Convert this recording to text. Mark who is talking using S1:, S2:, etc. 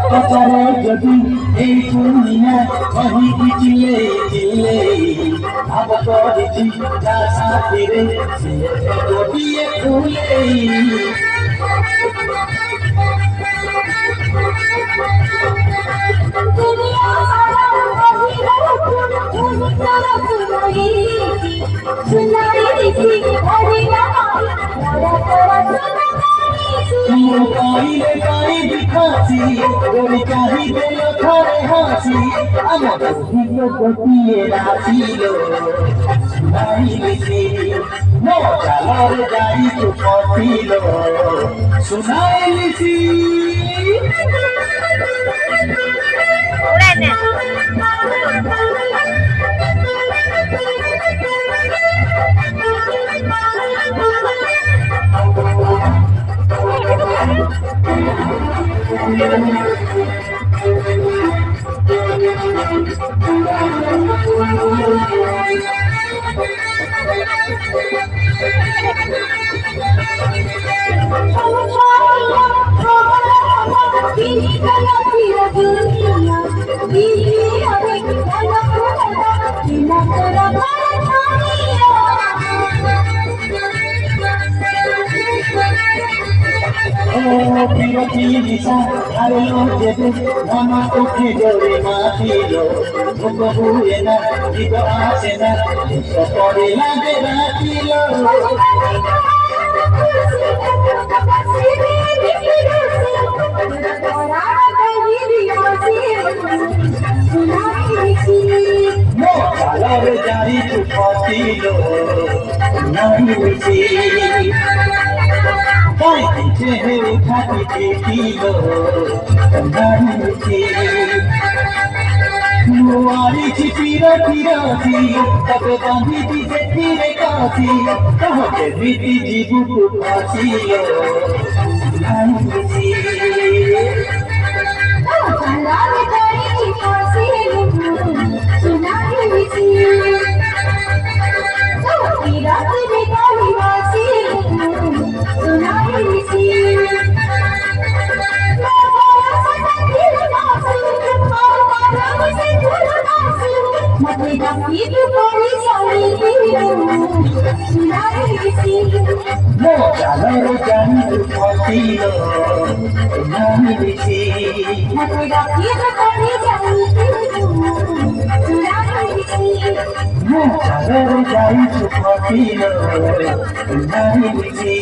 S1: पचारे जदि এই দুনিয়া কহি চিলে চিলে ভাব করিছি যা সাথীরে সে গদিয়ে ফুলে দুনিয়া সারা কহিরা ফুল সারা ফুলাই সুনাই দিছি হরিনা তোরা তোরা सुना गाइले गाई दिखासी गोरी चाहिए लखरे हासी আমার হিলো গতিয়ে রাখিলো সুনাইলিছি মজালার গাই তো পথিলো সুনাইলিছি
S2: উড়াই দে বিরতি দিশা আলো যেতে মন উঠে জোরে মাতিল ভোগ হুয়ে না জীব আসে না পরে লাগে রাখিল মোর জারি তু পথিল নাইছি Poi dice cati chilo Nanici Nuari ci tira tirati Tabe bandi dice tire cati Kahote viti jibu tu pasilo Nanici Kalare kari ci pasilo Nanici Tirati de kari pasilo Mojalar jani phatilo nanici Mojalar jani phatilo nanici